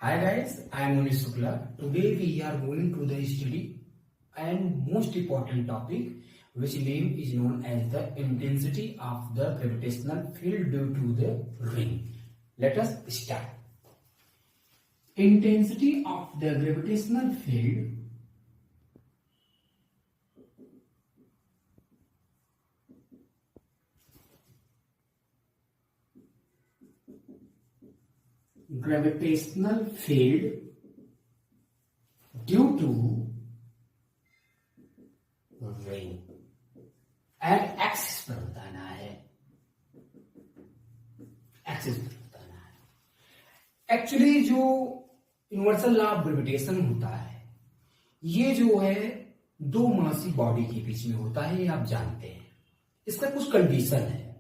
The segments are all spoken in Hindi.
Hi guys, I am Manish Shukla. Today we are going to the study and most important topic which name is known as the intensity of the gravitational field due to the ring. Let us start. Intensity of the gravitational field due to ring at axis पर बताना है, एक्सिस पर बताना है। एक्चुअली जो यूनिवर्सल लॉ ऑफ ग्रेविटेशन होता है ये जो है दो मासी बॉडी के बीच में होता है, ये आप जानते हैं। इसका कुछ कंडीशन है।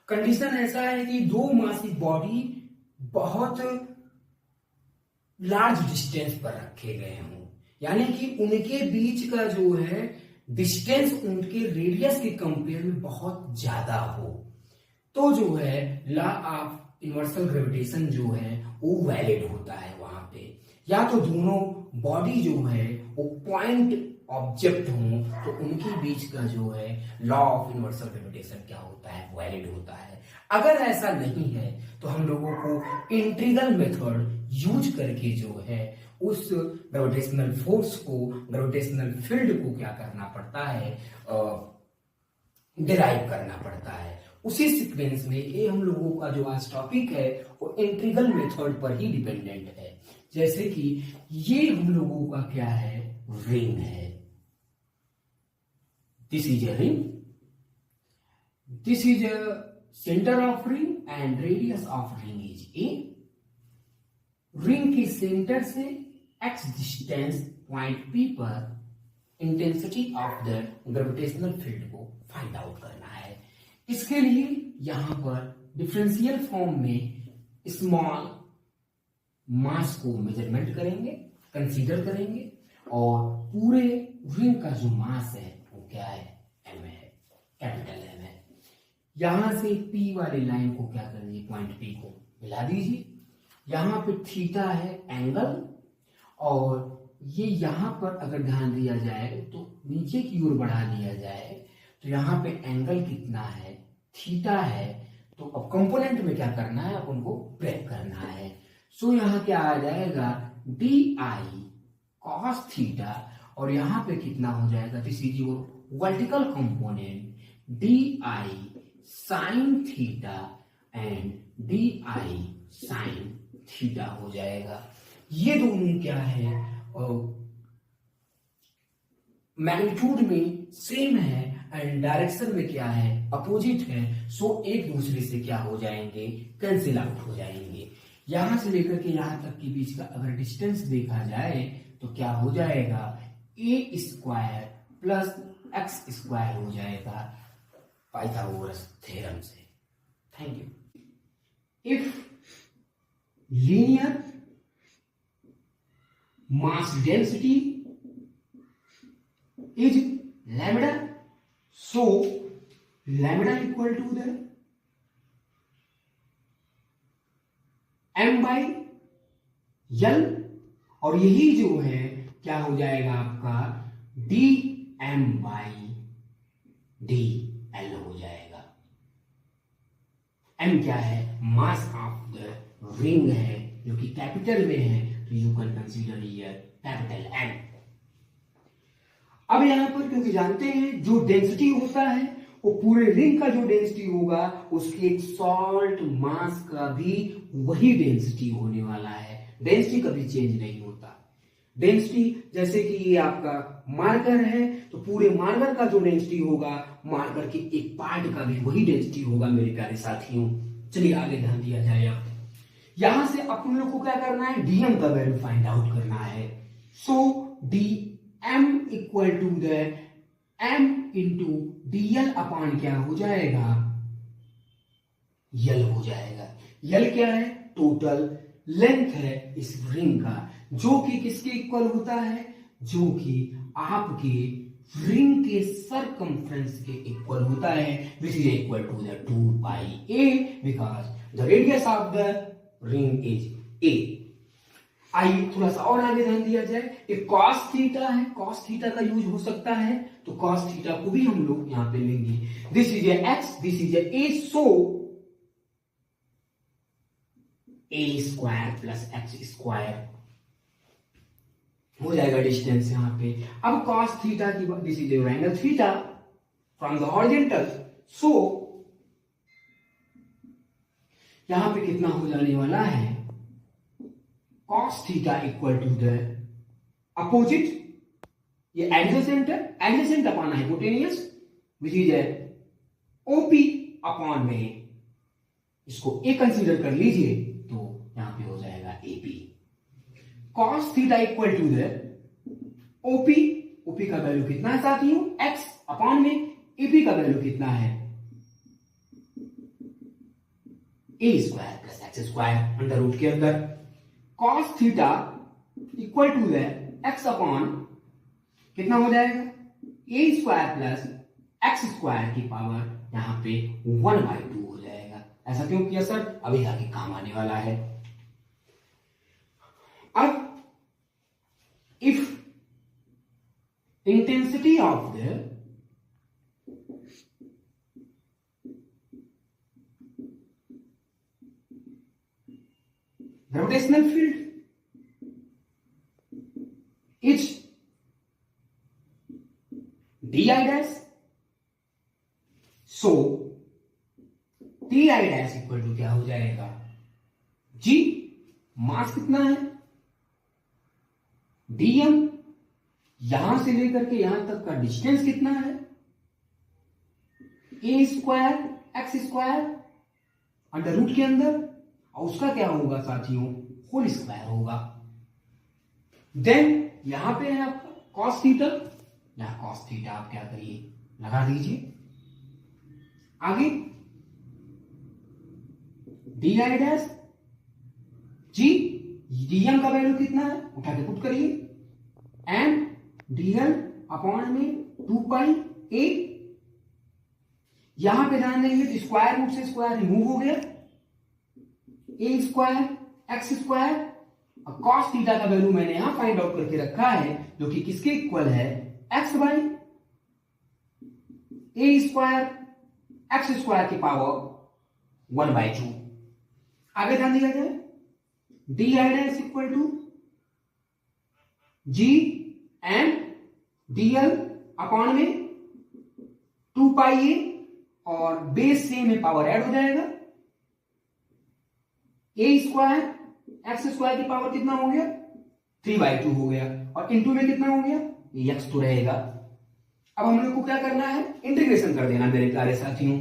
कंडीशन ऐसा है कि दो मासी बॉडी बहुत लार्ज डिस्टेंस पर रखे गए हों, यानी कि उनके बीच का जो है डिस्टेंस उनके रेडियस के कंपेयर में बहुत ज्यादा हो, तो जो है लॉ ऑफ यूनिवर्सल ग्रेविटेशन जो है वो वैलिड होता है वहां पे। या तो दोनों बॉडी जो है वो पॉइंट ऑब्जेक्ट हों तो उनके बीच का जो है लॉ ऑफ यूनिवर्सल ग्रेविटेशन क्या होता है, वैलिड होता है। अगर ऐसा नहीं है तो हम लोगों को इंटीग्रल मेथड यूज करके जो है उस ग्रेविटेशनल फोर्स को, ग्रेविटेशनल फील्ड को क्या करना पड़ता है, डिराइव करना पड़ता है। उसी सीक्वेंस में ये हम लोगों का जो आज टॉपिक है वो इंटीग्रल मेथड पर ही डिपेंडेंट है। जैसे कि ये हम लोगों का क्या है, रिंग है। This is a ring, this is a centre of ring and radius of ring is a. Ring के सेंटर से x डिस्टेंस पॉइंट P पर intensity of the gravitational field को फाइंड आउट करना है। इसके लिए यहां पर डिफरेंशियल फॉर्म में स्मॉल मास को मेजरमेंट करेंगे, कंसीडर करेंगे, और पूरे रिंग का जो मास है वो क्या है, m है, कैपिटल M है। यहां से P वाली लाइन को क्या करिए, पॉइंट P को मिला दीजिए। यहां पे थीटा है एंगल, और ये यहां पर अगर ध्यान दिया जाए तो नीचे की ओर बढ़ा दिया जाए तो यहां पे एंगल कितना है, थीटा है। तो अब कंपोनेंट में क्या करना है, अपन को ब्रेक करना है। सो यहां क्या आ जाएगा, डी आई कॉस थीटा, और यहां पे कितना हो जाएगा, this is your vertical component, D I sine theta and D I sine theta हो जाएगा। ये दोनों क्या है, मैग्नीट्यूड में सेम है एंड डायरेक्शन में क्या है, अपोजिट है। सो एक दूसरे से क्या हो जाएंगे, कैंसिल आउट हो जाएंगे। यहां से लेकर के यहां तक के बीच का अगर डिस्टेंस देखा जाए तो क्या हो जाएगा, a square plus x square हो जाएगा पाइथागोरस थ्योरम से। Thank you. If linear mass density is lambda, so lambda equal to the m by l, और यही जो है क्या हो जाएगा आपका d m by d l हो जाएगा। m क्या है, मास ऑफ द रिंग है जो कि कैपिटल में है, तो you can consider here capital M। अब यहां पर क्योंकि जानते हैं जो डेंसिटी होता है वो पूरे रिंग का जो डेंसिटी होगा उसके एक सॉल्ट मास का भी वही डेंसिटी होने वाला है। डेंसिटी कभी चेंज नहीं होता। डेंसिटी जैसे कि ये आपका मार्कर है तो पूरे मार्कर का जो डेंसिटी होगा मार्कर के एक पार्ट का भी वही डेंसिटी होगा मेरे प्यारे साथियों। चलिए आगे ध्यान दिया जाए। अब यहां से अपन लोग को क्या करना है, डीएम का वैल्यू फाइंड आउट करना है। So d m equal to the m into dl upon क्या हो जाएगा, यल हो जाएगा। यल क्या है, टोटल लेंथ है इस रिंग का, जो कि किसके इक्वल होता है, जो कि आपके रिंग के सरकमफ्रेंस के इक्वल होता है, which is equal to the 2 pi a, because the radius of the ring is a। आइए थोड़ा सा और आगे ध्यान दिया जाए, एक कॉस थीटा है, कॉस थीटा का यूज हो सकता है, तो कॉस थीटा को भी हम लोग यहां पे लेंगे। This is x, this is a, so a square plus x square हो जाएगा डिस्टेंस यहां पे। अब कॉस थीटा की, this is angle theta from the horizontal, so यहां पे कितना हो जाने वाला है, cos theta equal to the opposite, ये एडजेसेंट है, adjacent upon hypotenuse which is है ओपी अपॉन में, इसको ए कंसीडर कर लीजिए तो यहां पे हो जाएगा AP. cos theta equal to the OP, OP का वैल्यू कितना है साथियों, एक्स अपॉन में एपी का वैल्यू कितना है, a square plus x square under root के अंदर। cos थीटा इक्वल टू है एक्स अपॉन कितना हो जाएगा, a square plus x square की पावर यहां पे 1/2 हो जाएगा। ऐसा क्यों किया सर, अभी आगे काम आने वाला है। अब if intensity of the gravitational field is di dash, so ti dash equal to क्या हो जाएगा, g, मास कितना है, dm, यहां से लेकर के यहां तक का डिस्टेंस कितना है, a square x square under root के अंदर, और उसका क्या होगा साथियों, होल स्क्वायर होगा। देन यहां पे है आपका कॉस थीटा, यहां कॉस थीटा आप क्या करिए, लगा दीजिए। आगे डी आई डैश जी, डीएम का वैल्यू कितना है, उठा के पुट करिए, एंड डीएल अपॉन में 2 पाई ए, यहां पे ध्यान देंगे तो स्क्वायर रूट से स्क्वायर रिमूव हो गया, ए स्क्वायर एक्स स्क्वायर, और कॉस थीटा का वैल्यू मैंने यहां फाइंड आउट करके रखा है जो कि किसके इक्वल है, x by a square x square की पावर 1/2। आगे ध्यान दिया जाए, d I dash equal to g and dl upon में 2 पाई ए, और बेस सेम है, पावर ऐड हो जाएगा, ए स्क्वायर एक्स स्क्वायर की पावर कितना हो गया, 3/2 हो गया, और इनटू में कितना हो गया, एक्स तो रहेगा। अब हम लोग को क्या करना है, इंटीग्रेशन कर देना मेरे प्यारे साथियों।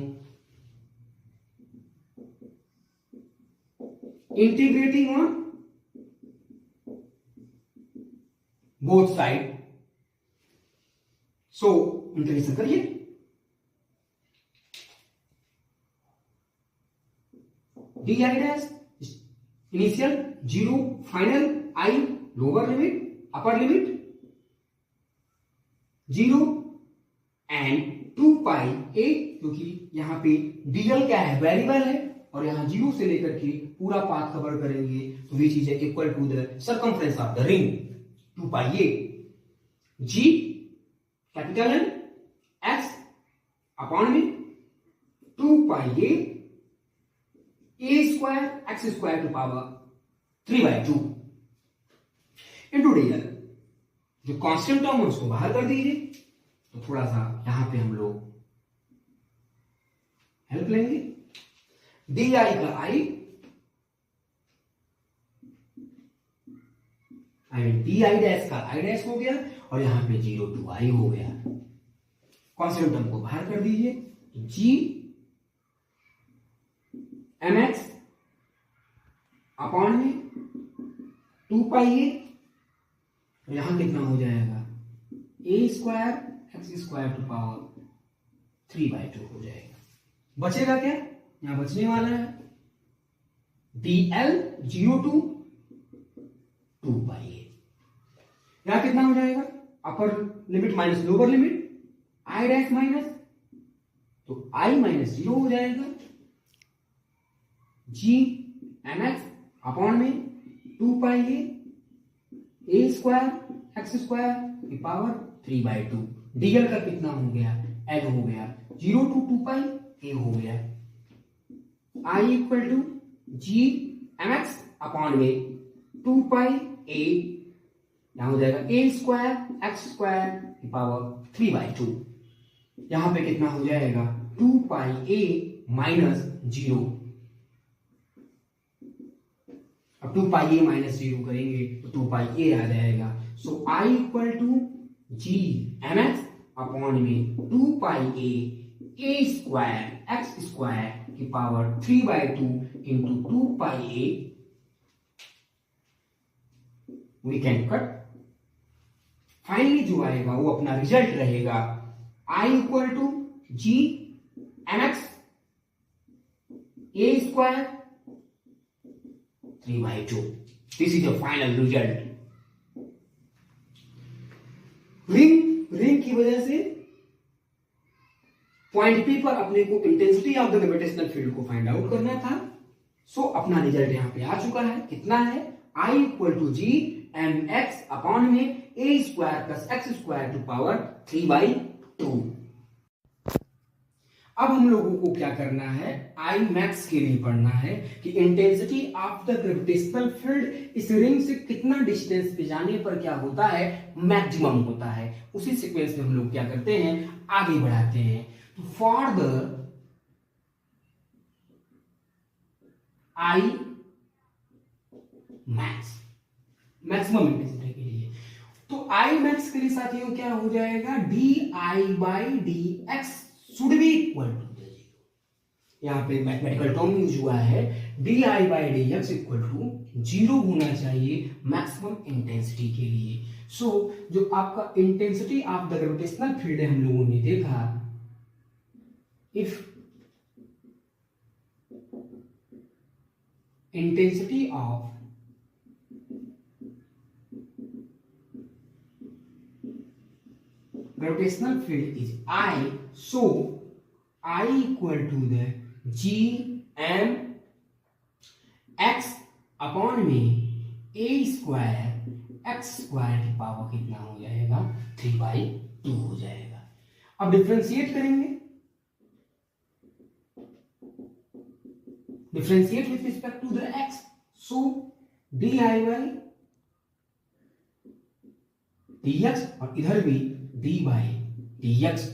Integrating on both side, so integration करिए, d I dash initial 0, final I, lower limit upper limit 0 and 2 pi a, क्योंकि यहां पे डीएल क्या है, वेरिएबल है, और यहां 0 से लेकर के पूरा पाथ कवर करेंगे, तो which is equal to the circumference of the ring 2 pi a, G capital N x upon में 2 पाई a square x square to power 3/2 into dl. जो कांस्टेंट टर्म है उसको बाहर कर दीजिए, तो थोड़ा सा यहां पे हम लोग हेल्प लेंगे, डी आई का I mean D I dash का आई डैश हो गया, और यहां पे 0 to i हो गया, कांस्टेंट टर्म को बाहर कर दीजिए, तो जी एम एक्स अपॉन में 2 पाई ए, यहां कितना हो जाएगा, a square x square to power 3/2 हो जाएगा। बचेगा क्या, यहां बचने वाला है dl 0 to 2 पाई ए, यहां कितना हो जाएगा, upper limit minus lower limit I dash minus, तो i माइनस 0 हो जाएगा, जी एम एक्स अपॉन में 2 पाई ए ए स्क्वायर एक्स स्क्वायर की पावर 3/2। डीएल का कितना हो गया, एल हो गया, 0 to 2 पाई ए हो गया। I equal to G m x upon में 2 पाई ए, यहां हो जाएगा ए स्क्वायर एक्स स्क्वायर की पावर 3/2। यहां पे कितना हो जाएगा 2 पाई ए माइनस 0। अब 2 पाई ए माइनस 0 करेंगे तो 2 पाई ए आ जाएगा। So I equal to G m x upon में 2 पाई ए स्क्वायर एक्स स्क्वायर की power 3/2 into 2 pi a. We can cut. Finally जो आएगा वो अपना रिजल्ट रहेगा I equal to G m x a square 3/2। This is the final result. Ring की वजह से पॉइंट पी पर अपने को intensity of the gravitational field को फाइंड आउट करना था। सो अपना रिजल्ट यहां पे आ चुका है। कितना है, I equal to G m x upon में a square plus x square to power 3/2। अब हम लोगों को क्या करना है, आई मैक्स के लिए पढ़ना है कि intensity of the gravitational field इस रिंग से कितना डिस्टेंस पे जाने पर क्या होता है, मैक्सिमम होता है। उसी सीक्वेंस में हम लोग क्या करते हैं, आगे बढ़ाते हैं। तो for the I max, maximum intensity के लिए, तो आई मैक्स के लिए साथियों क्या हो जाएगा, d i by d x should be equal to 0। यहां पे मैथमेटिकल टर्म यूज हुआ है, d i by d x equal to 0 होना चाहिए मैक्सिमम इंटेंसिटी के लिए। सो जो आपका intensity of the gravitational field है, हम लोगों ने देखा, if intensity of gravitational field is I, so I equal to the g m x upon में a स्क्वायर x स्क्वायर की पावर कितना हो जाएगा, 3/2 हो जाएगा। अब डिफरेंशिएट करेंगे, differentiate with respect to the x, so d i by d x और इधर भी d by d x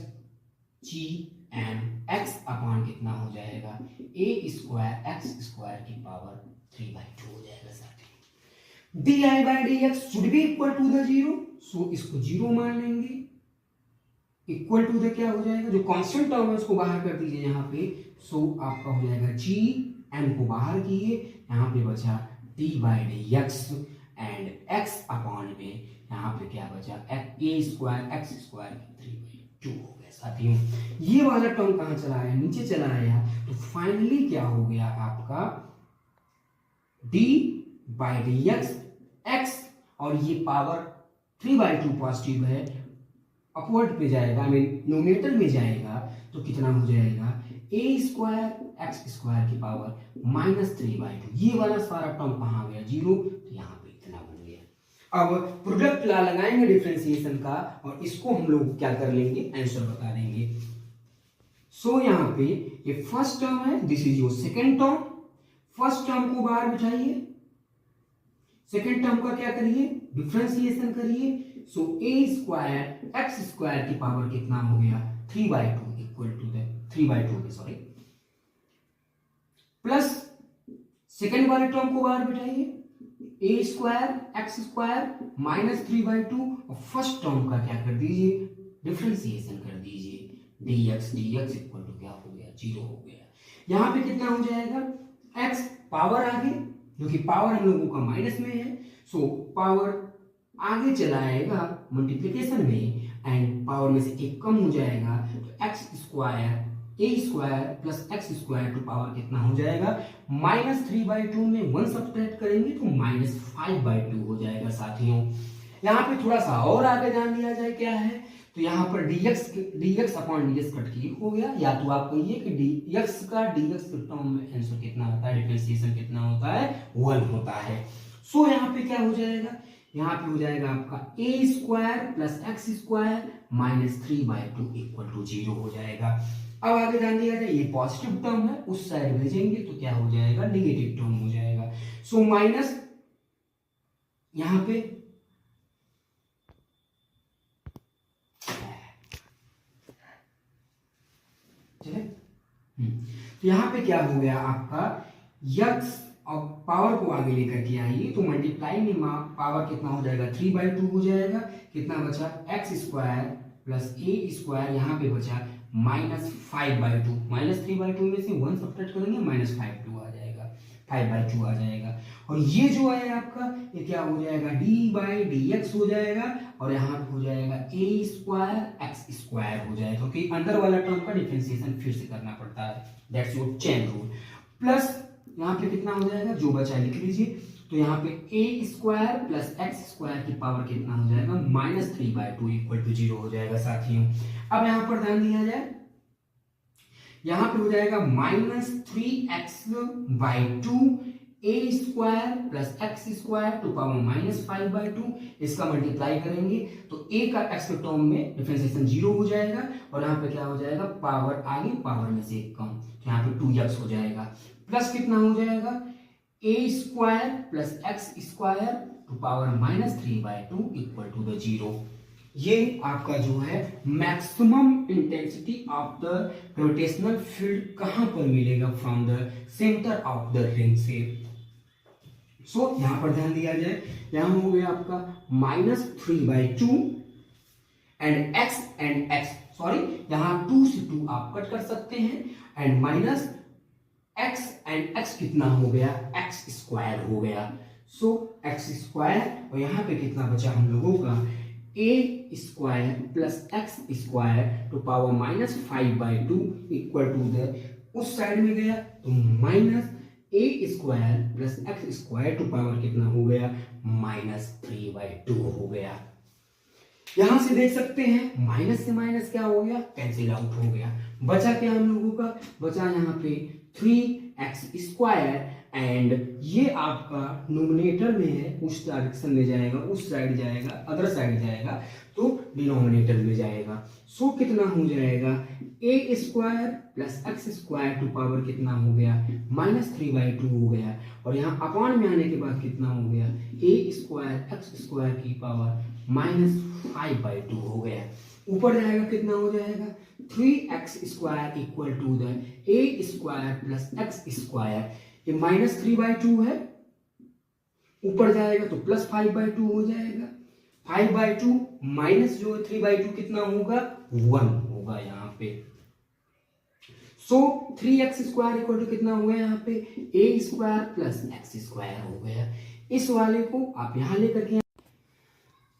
g m x upon कितना हो जाएगा, ए स्क्वायर एक्स स्क्वायर की पावर 3/2 हो जाएगा। साथ d i by d x should be equal to the 0, so इसको 0 मान लेंगे। इक्वल टू द क्या हो जाएगा, जो कांस्टेंट टर्म है उसको बाहर कर दीजिए यहाँ पे। सो आपका हो जाएगा जी एम को बाहर किए, यहाँ पे बचा D by d x and x upon में यहाँ पे क्या बचा, ए स्क्वायर एक्स स्क्वायर 3/2 हो गया। साथियों ये वाला टर्म कहां चला आया, नीचे चला आया। तो फाइनली क्या हो गया आपका, डी बाई डी एक्स और ये पावर 3/2 पॉजिटिव है, अपवर्ड पे जाएगा, आई मीन न्यूमरेटर में जाएगा, तो कितना हो जाएगा, ए स्क्वायर एक्स स्क्वायर की पावर -3/2। ये वाला सारा टर्म कहां गया, 0, तो यहाँ पे इतना बन गया। अब प्रोडक्ट ला लगाएंगे डिफरेंशिएशन का, और इसको हम लोग क्या कर लेंगे, आंसर बता देंगे। सो यहाँ पे ये फर्स्ट टर्म है, this is your second term. First term को बाहर बिठाइए, सेकेंड टर्म का क्या करिए, डिफरेंशिएशन करिए। So a square x square की पावर कितना हो गया, 3/2 equal to the 3/2 sorry, plus second वाले टर्म को बाहर बिठाइए, ए स्क्वायर एक्स स्क्वायर -3/2, और फर्स्ट टर्म का क्या कर दीजिए, डिफरेंशिएशन कर दीजिए, dx इक्वल टू क्या हो गया, 0 हो गया। यहां पे कितना हो जाएगा, x पावर आगे, जो कि पावर हम लोगों का माइनस में है, सो पावर आगे चला आएगा मल्टीप्लिकेशन में, एंड पावर में से एक कम हो जाएगा, तो x square a square plus x square to power कितना हो जाएगा, -3/2 में 1 सब्ट्रैक्ट करेंगे तो -5/2 हो जाएगा। साथियों यहाँ पे थोड़ा सा और आगे जान लिया जाए क्या है, तो यहाँ पर dx upon ds cut click हो गया, या तो आप कहिए कि dx का dx के टर्म में आंसर कितना होता है, डिफरेंशिएशन कितना होता है, 1 होता है। सो यहाँ पे क्या हो जाएगा, यहाँ पे हो जाएगा आपका a square plus x square minus 3/2 equal to 0 हो जाएगा। अब आगे ध्यान दिया जाए, ये पॉजिटिव टर्म है, उस साइड भेजेंगे तो क्या हो जाएगा, नेगेटिव टर्म हो जाएगा। सो माइनस यहां पे तो यहां पे क्या हो गया आपका, यक्स और पावर को आगे लेकर के आइए तो मल्टीप्लाई में पावर कितना हो जाएगा, 3/2 हो जाएगा। कितना बचा, एक्स स्क्वायर प्लस ए स्क्वायर, यहाँ पे बचा माइनस 5/2, माइनस 3/2 में से 1 सब्ट्रैक्ट करेंगे -5/2 आ जाएगा, 5/2 आ जाएगा। और ये जो है आपका, ये क्या हो जाएगा, d/dx हो जाएगा, और यहाँ पे हो जाएगा ए स्क्वायर एक्स स्क्वायर हो जाएगा, क्योंकि अंदर वाला टर्म का डिफरेंशिएशन फिर से करना पड़ता है, that's your chain rule. Plus यहाँ पे कितना हो जाएगा, जो बचा लिख लीजिए, तो यहाँ पे ए स्क्वायर प्लस एक्स स्क्वायर की पावर कितना हो जाएगा, -3/2 इक्वल टू 0 हो जाएगा साथियों। अब यहाँ पर ध्यान दिया जाए, यहाँ पे हो जाएगा -3x/2 a square plus x square to power -5/2, इसका मल्टीप्लाई करेंगे तो ए का एक्स के टर्म में डिफरेंशिएशन 0 हो जाएगा, और यहाँ पे क्या हो जाएगा, पावर आगे पावर में से एक कम, तो यहाँ पे 2x हो जाएगा। प्लस कितना हो जाएगा, a square plus x square to power -3/2 equal to the 0। ये आपका जो है maximum intensity of the gravitational field कहां पर मिलेगा, from the centre of the ring से। सो यहां पर ध्यान दिया जाए, यहां हो गया आपका -3/2 एंड x सॉरी, यहां 2 से 2 आप कट कर सकते हैं, and minus x and x कितना हो गया, x स्क्वायर हो गया। सो x स्क्वायर, और यहां पे कितना बचा हम लोगों का, a square plus x square to power -5/2 equal to the, उस साइड में गया तो minus a square plus x square to power कितना हो गया, -3/2 हो गया। यहां से देख सकते हैं माइनस से माइनस क्या हो गया, कैंसिल आउट हो गया। बचा क्या हम लोगों का, बचा यहाँ पे 3x स्क्वायर, एंड ये आपका नोमिनेटर में है, उस डायरेक्शन में जाएगा, उस साइड जाएगा, अदर साइड जाएगा तो डिनोमिनेटर में जाएगा। सो कितना हो जाएगा, a square plus x square to power कितना हो गया, -3/2 हो गया, और यहाँ अपॉन में आने के बाद कितना हो गया, ए स्क्वायर एक्स स्क्वायर की पावर -5/2 हो गया। ऊपर जाएगा कितना हो जाएगा, 3x square equal to the a square plus x square, ये -3/2 है, ऊपर जाएगा तो +5/2 हो जाएगा, 5/2 माइनस जो है 3/2 कितना होगा, 1 होगा यहाँ पे। सो 3x स्क्वायर इक्वल टू कितना हो गया, यहाँ पे ए स्क्वायर प्लस एक्स स्क्वायर हो गया। इस वाले को आप यहां लेकर के,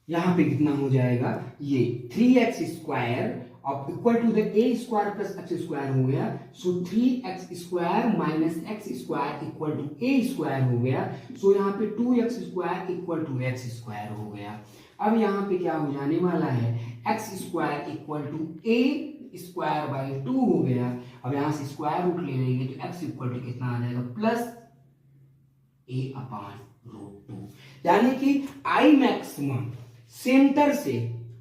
यहाँ पे कितना हो जाएगा, ये 3x स्क्वायर अब equal to the a square plus x square हो गया। So 3x square minus x square equal to a square हो गया। सो यहाँ पे 2x square equal to x square हो गया। अब यहाँ पे क्या हो जाने वाला है, x square equal to a square by 2 हो गया। अब यहाँ से स्क्वायर रूट ले लेंगे तो एक्स इक्वल टू कितना आ जाएगा, प्लस ए अपॉन रूट 2। यानी कि आई मैक्सिमम सेंटर से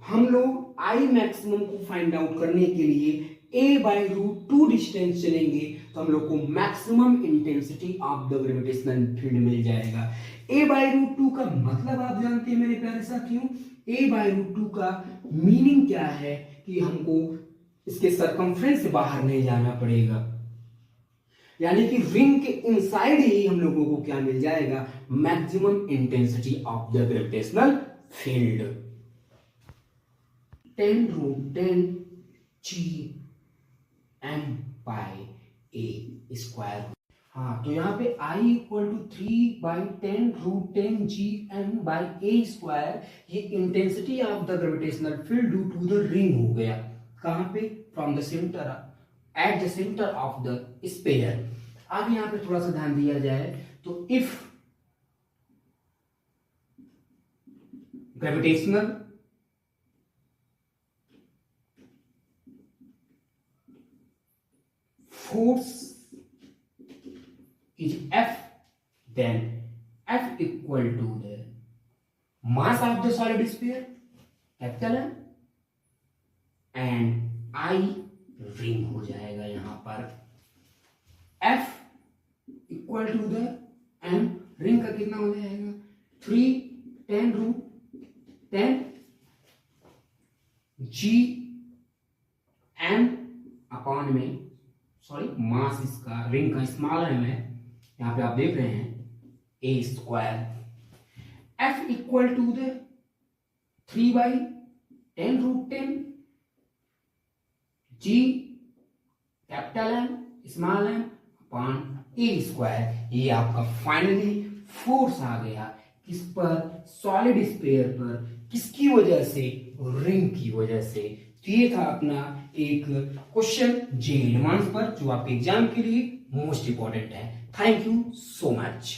हम लोग आई मैक्सिमम को फाइंड आउट करने के लिए a बाई रूट 2 डिस्टेंस चलेंगे तो हम लोग को maximum intensity of the gravitational field मिल जाएगा। a बाई रूट 2 का मतलब आप जानते हैं मेरे प्यारे साथियों, a बाई रूट 2 का मीनिंग क्या है कि हमको इसके सरकमफ्रेंस से बाहर नहीं जाना पड़ेगा, यानी कि रिंग के इनसाइड ही हम लोगों को क्या मिल जाएगा, maximum intensity of the gravitational field. 10 root 10 GM by a square. हाँ, तो यहाँ पे I equal to 3/10 root 10 GM by a square, ये intensity of the gravitational field due to the ring हो गया। कहां पे, from the centre, at the centre of the sphere. अब यहाँ पे थोड़ा सा ध्यान दिया जाए तो if gravitational force is F, then F equal to the mass of the solid sphere capital m and i ring हो जाएगा यहां पर F equal to the m, ring का कितना हो जाएगा 3 G M अपॉन में, सॉरी मास इसका रिंग का स्मॉल एम है, यहां पे आप देख रहे हैं A square, F equal to the 3/10√10 G capital m small m upon A square. ये आपका फाइनली फोर्स आ गया किस पर, सॉलिड स्फीयर पर, किसकी वजह से, रिंग की वजह से। तो ये था अपना एक क्वेश्चन जे एडवांस पर जो आपके एग्जाम के लिए मोस्ट इंपॉर्टेंट है। Thank you so much.